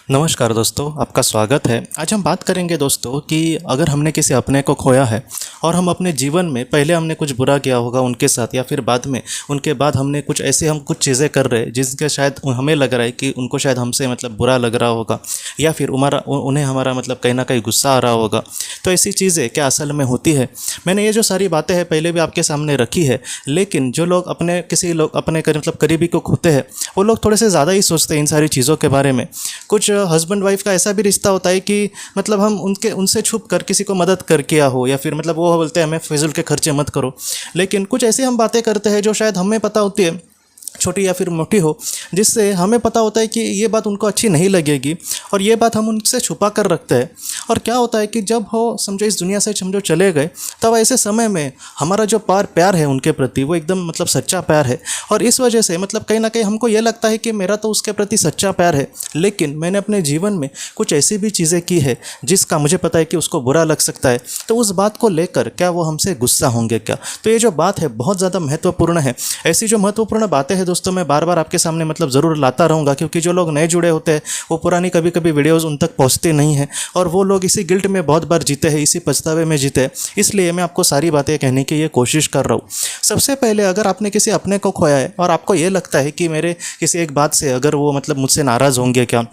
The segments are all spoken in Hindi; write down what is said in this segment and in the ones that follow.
नमस्कार दोस्तों, आपका स्वागत है। आज हम बात करेंगे दोस्तों कि अगर हमने किसी अपने को खोया है और हम अपने जीवन में पहले हमने कुछ बुरा किया होगा उनके साथ, या फिर बाद में उनके बाद हमने कुछ ऐसे हम कुछ चीज़ें कर रहे हैं जिसके शायद हमें लग रहा है कि उनको शायद हमसे बुरा लग रहा होगा, या फिर उन्हें हमारा कहीं ना कहीं गुस्सा आ रहा होगा। तो ऐसी चीज़ें क्या असल में होती है? मैंने ये जो सारी बातें हैं पहले भी आपके सामने रखी है, लेकिन जो लोग अपने किसी लोग अपने करीबी को खोते हैं वो लोग थोड़े से ज़्यादा ही सोचते हैं इन सारी चीज़ों के बारे में। कुछ हस्बैंड वाइफ का ऐसा भी रिश्ता होता है कि हम उनसे छुप कर किसी को मदद कर किया हो, या फिर वो बोलते हैं हमें फिजूल के खर्चे मत करो, लेकिन कुछ ऐसी हम बातें करते हैं जो शायद हमें पता होती है, छोटी या फिर मोटी हो, जिससे हमें पता होता है कि ये बात उनको अच्छी नहीं लगेगी और ये बात हम उनसे छुपा कर रखते हैं। और क्या होता है कि जब हो समझो इस दुनिया से चले गए, तब ऐसे समय में हमारा जो प्यार है उनके प्रति वो एकदम सच्चा प्यार है। और इस वजह से कहीं ना कहीं हमको ये लगता है कि मेरा तो उसके प्रति सच्चा प्यार है, लेकिन मैंने अपने जीवन में कुछ ऐसी भी चीज़ें की है जिसका मुझे पता है कि उसको बुरा लग सकता है। तो उस बात को लेकर क्या वो हमसे गुस्सा होंगे क्या? तो ये जो बात है बहुत ज़्यादा महत्वपूर्ण है। ऐसी जो महत्वपूर्ण बातें हैं दोस्तों मैं बार बार आपके सामने ज़रूर लाता रहूँगा, क्योंकि जो लोग नए जुड़े होते हैं वो पुरानी कभी कभी वीडियोज़ उन तक पहुँचते नहीं हैं, और वो लोग इसी गिल्ट में बहुत बार जीते हैं, इसी पछतावे में जीते हैं। इसलिए मैं आपको सारी बातें कहने की ये कोशिश कर रहा हूँ। सबसे पहले, अगर आपने किसी अपने को खोया है और आपको ये लगता है कि मेरे किसी एक बात से अगर वो मुझसे नाराज़ होंगे क्या,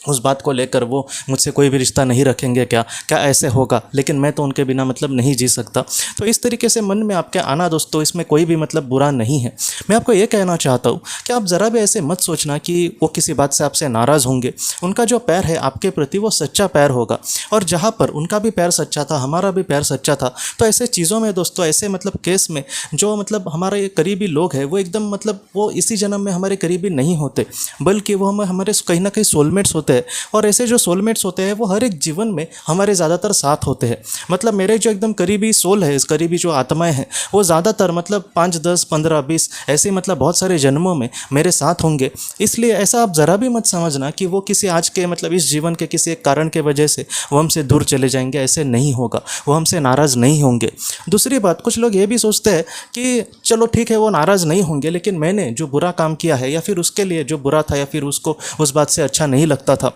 उस बात को लेकर वो मुझसे कोई भी रिश्ता नहीं रखेंगे क्या, ऐसे होगा, लेकिन मैं तो उनके बिना नहीं जी सकता। तो इस तरीके से मन में आपके आना दोस्तों, इसमें कोई भी बुरा नहीं है। मैं आपको ये कहना चाहता हूँ कि आप ज़रा भी ऐसे मत सोचना कि वो किसी बात से आपसे नाराज़ होंगे। उनका जो प्यार है आपके प्रति वो सच्चा प्यार होगा, और जहाँ पर उनका भी प्यार सच्चा था, हमारा भी प्यार सच्चा था। तो ऐसे चीज़ों में दोस्तों, ऐसे केस में जो हमारे करीबी लोग हैं वो एकदम वो इसी जन्म में हमारे करीबी नहीं होते, बल्कि वो हमारे कहीं ना कहीं सोलमेट्स होते हैं। और ऐसे जो सोलमेट्स होते हैं वो हर एक जीवन में हमारे ज़्यादातर साथ होते हैं। मेरे जो एकदम करीबी सोल है, इस करीबी जो आत्माएं हैं, वो ज़्यादातर 5, 10, 15, 20 ऐसे बहुत सारे जन्मों में मेरे साथ होंगे। इसलिए ऐसा आप ज़रा भी मत समझना कि वो किसी आज के इस जीवन के किसी एक कारण के वजह से वो हमसे दूर चले जाएंगे। ऐसे नहीं होगा, वो हमसे नाराज़ नहीं होंगे। दूसरी बात, कुछ लोग ये भी सोचते हैं कि चलो ठीक है वो नाराज़ नहीं होंगे, लेकिन मैंने जो बुरा काम किया है या फिर उसके लिए जो बुरा था या फिर उसको उस बात से अच्छा नहीं लगता था।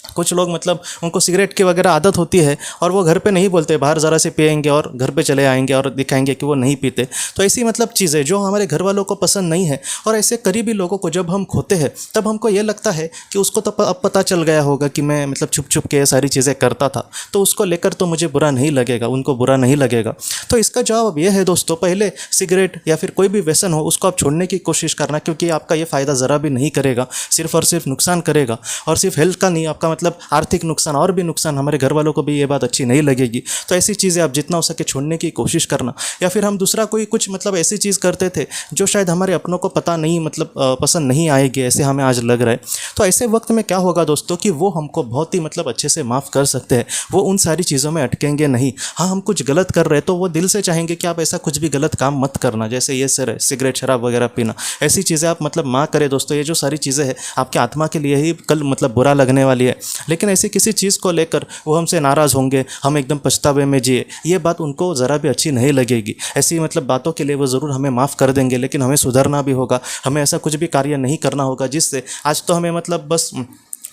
कुछ लोग उनको सिगरेट की वगैरह आदत होती है और वो घर पे नहीं बोलते, बाहर ज़रा से पिएंगे और घर पे चले आएंगे और दिखाएंगे कि वो नहीं पीते। तो ऐसी चीज़ें जो हमारे घर वालों को पसंद नहीं है, और ऐसे करीबी लोगों को जब हम खोते हैं तब हमको ये लगता है कि उसको तो अब पता चल गया होगा कि मैं छुप छुप के ये सारी चीज़ें करता था, तो उसको लेकर तो मुझे बुरा नहीं लगेगा, उनको बुरा नहीं लगेगा। तो इसका जवाब ये है दोस्तों, पहले सिगरेट या फिर कोई भी व्यसन हो उसको आप छोड़ने की कोशिश करना, क्योंकि आपका ये फ़ायदा ज़रा भी नहीं करेगा, सिर्फ और सिर्फ नुकसान करेगा। और सिर्फ हेल्थ का नहीं, आपका आर्थिक नुकसान और भी नुकसान, हमारे घर वालों को भी ये बात अच्छी नहीं लगेगी। तो ऐसी चीज़ें आप जितना हो सके छोड़ने की कोशिश करना। या फिर हम दूसरा कोई कुछ ऐसी चीज़ करते थे जो शायद हमारे अपनों को पता नहीं पसंद नहीं आएगी, ऐसे हमें आज लग रहा है। तो ऐसे वक्त में क्या होगा दोस्तों कि वो हमको बहुत ही अच्छे से माफ़ कर सकते हैं, वो उन सारी चीज़ों में अटकेंगे नहीं। हाँ, हम कुछ गलत कर रहे हैं तो वो दिल से चाहेंगे कि आप ऐसा कुछ भी गलत काम मत करना, जैसे ये सर सिगरेट शराब वगैरह पीना, ऐसी चीज़ें आप माँ करें दोस्तों। ये जो सारी चीज़ें हैं आपके आत्मा के लिए ही कल बुरा लगने वाली है, लेकिन ऐसी किसी चीज़ को लेकर वो हमसे नाराज़ होंगे, हम एकदम पछतावे में जिए, ये बात उनको ज़रा भी अच्छी नहीं लगेगी। ऐसी बातों के लिए वो ज़रूर हमें माफ़ कर देंगे, लेकिन हमें सुधरना भी होगा। हमें ऐसा कुछ भी कार्य नहीं करना होगा जिससे आज तो हमें बस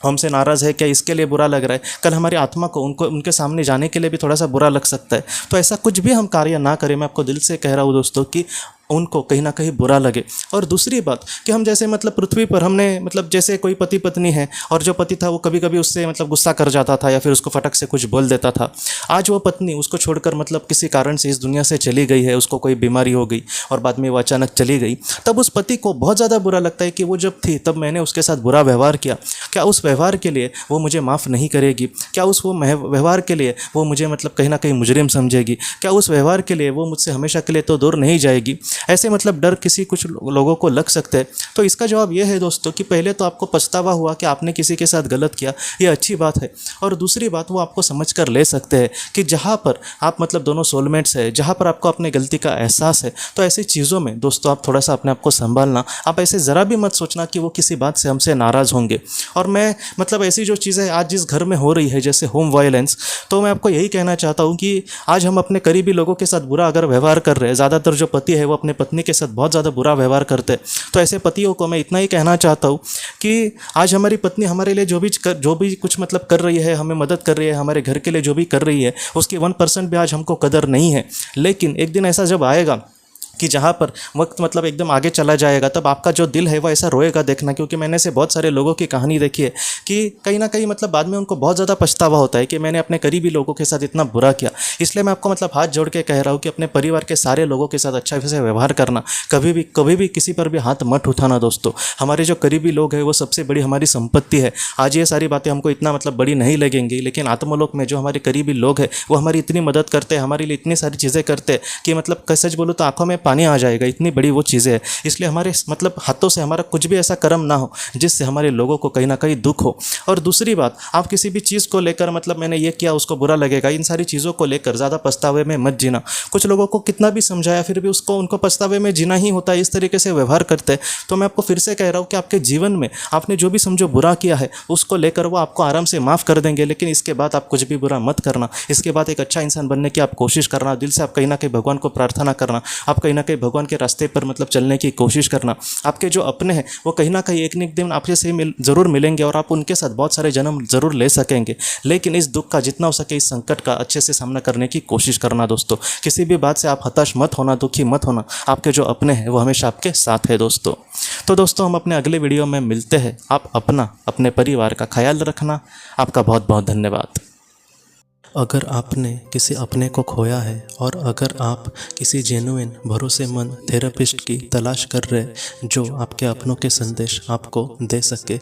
हमसे नाराज़ है क्या इसके लिए बुरा लग रहा है, कल हमारी आत्मा को उनके सामने जाने के लिए भी थोड़ा सा बुरा लग सकता है। तो ऐसा कुछ भी हम कार्य ना करें, मैं आपको दिल से कह रहा हूँ दोस्तों कि उनको कहीं ना कहीं बुरा लगे। और दूसरी बात कि हम जैसे पृथ्वी पर हमने जैसे कोई पति पत्नी है और जो पति था वो कभी कभी उससे गुस्सा कर जाता था या फिर उसको फटक से कुछ बोल देता था। आज वो पत्नी उसको छोड़कर किसी कारण से इस दुनिया से चली गई है, उसको कोई बीमारी हो गई और बाद में वो अचानक चली गई, तब उस पति को बहुत ज़्यादा बुरा लगता है कि वो जब थी तब मैंने उसके साथ बुरा व्यवहार किया, क्या उस व्यवहार के लिए वो मुझे माफ़ नहीं करेगी? क्या उस वो व्यवहार के लिए वो मुझे कहीं ना कहीं मुजरिम समझेगी? क्या उस व्यवहार के लिए वो मुझसे हमेशा के लिए तो दूर नहीं जाएगी? ऐसे डर किसी कुछ लोगों को लग सकते हैं। तो इसका जवाब यह है दोस्तों कि पहले तो आपको पछतावा हुआ कि आपने किसी के साथ गलत किया, ये अच्छी बात है। और दूसरी बात, वो आपको समझ कर ले सकते हैं कि जहाँ पर आप दोनों सोलमेट्स है, जहाँ पर आपको अपने गलती का एहसास है, तो ऐसी चीज़ों में दोस्तों आप थोड़ा सा अपने आप को संभालना। आप ऐसे ज़रा भी मत सोचना कि वो किसी बात से हमसे नाराज़ होंगे। और मैं ऐसी जो चीज़ें आज जिस घर में हो रही है जैसे होम वायलेंस, तो मैं आपको यही कहना चाहता हूँ कि आज हम अपने करीबी लोगों के साथ बुरा अगर व्यवहार कर रहे हैं, ज़्यादातर जो पति है वो अपने अपने पत्नी के साथ बहुत ज़्यादा बुरा व्यवहार करते हैं, तो ऐसे पतियों को मैं इतना ही कहना चाहता हूँ कि आज हमारी पत्नी हमारे लिए जो भी कुछ मतलब कर रही है, हमें मदद कर रही है, हमारे घर के लिए जो भी कर रही है, उसकी 1% भी आज हमको कदर नहीं है। लेकिन एक दिन ऐसा जब आएगा कि जहाँ पर वक्त मतलब एकदम आगे चला जाएगा, तब आपका जो दिल है वो ऐसा रोएगा देखना। क्योंकि मैंने से बहुत सारे लोगों की कहानी देखी है कि कहीं ना कहीं मतलब बाद में उनको बहुत ज़्यादा पछतावा होता है कि मैंने अपने करीबी लोगों के साथ इतना बुरा किया। इसलिए मैं आपको मतलब हाथ जोड़ के कह रहा हूँ कि अपने परिवार के सारे लोगों के साथ अच्छा से व्यवहार करना, कभी भी किसी पर भी हाथ मत उठाना दोस्तों। हमारे जो करीबी लोग हैं वो सबसे बड़ी हमारी संपत्ति है। आज ये सारी बातें हमको इतना मतलब बड़ी नहीं लगेंगी, लेकिन आत्मलोक में जो हमारे करीबी लोग हैं वो हमारी इतनी मदद करते हैं, हमारे लिए इतनी सारी चीज़ें करते हैं कि मतलब सच बोलो तो आंखों में पानी आ जाएगा, इतनी बड़ी वो चीज़ें हैं। इसलिए हमारे मतलब हाथों से हमारा कुछ भी ऐसा कर्म ना हो जिससे हमारे लोगों को कहीं ना कहीं दुख हो। और दूसरी बात, आप किसी भी चीज़ को लेकर मतलब मैंने ये किया उसको बुरा लगेगा, इन सारी चीज़ों को लेकर ज़्यादा पछतावे में मत जीना। कुछ लोगों को कितना भी समझाया फिर भी उनको पछतावे में जीना ही होता है, इस तरीके से व्यवहार करते हैं। तो मैं आपको फिर से कह रहा हूँ कि आपके जीवन में आपने जो भी समझो बुरा किया है उसको लेकर वो आपको आराम से माफ़ कर देंगे, लेकिन इसके बाद आप कुछ भी बुरा मत करना। इसके बाद एक अच्छा इंसान बनने की आप कोशिश करना, दिल से आप कहीं ना कहीं भगवान को प्रार्थना करना, आप कहीं ना कहीं भगवान के रास्ते पर मतलब चलने की कोशिश करना। आपके जो अपने हैं वो कहीं ना कहीं एक न एक दिन आपके से ज़रूर मिलेंगे और आप उनके साथ बहुत सारे जन्म ज़रूर ले सकेंगे। लेकिन इस दुख का जितना हो सके, इस संकट का अच्छे से सामना करने की कोशिश करना दोस्तों। किसी भी बात से आप हताश मत होना, दुखी मत होना। आपके जो अपने हैं वो हमेशा आपके साथ है दोस्तों। तो दोस्तों हम अपने अगले वीडियो में मिलते हैं। आप अपने परिवार का ख्याल रखना। आपका बहुत बहुत धन्यवाद। अगर आपने किसी अपने को खोया है और अगर आप किसी जेन्युइन भरोसेमंद थेरेपिस्ट की तलाश कर रहे हैं जो आपके अपनों के संदेश आपको दे सके,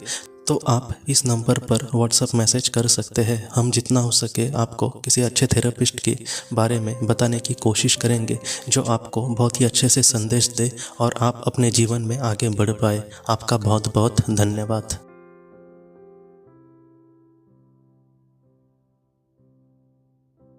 तो आप इस नंबर पर व्हाट्सएप मैसेज कर सकते हैं। हम जितना हो सके आपको किसी अच्छे थेरेपिस्ट के बारे में बताने की कोशिश करेंगे जो आपको बहुत ही अच्छे से संदेश दे और आप अपने जीवन में आगे बढ़ पाए। आपका बहुत बहुत धन्यवाद।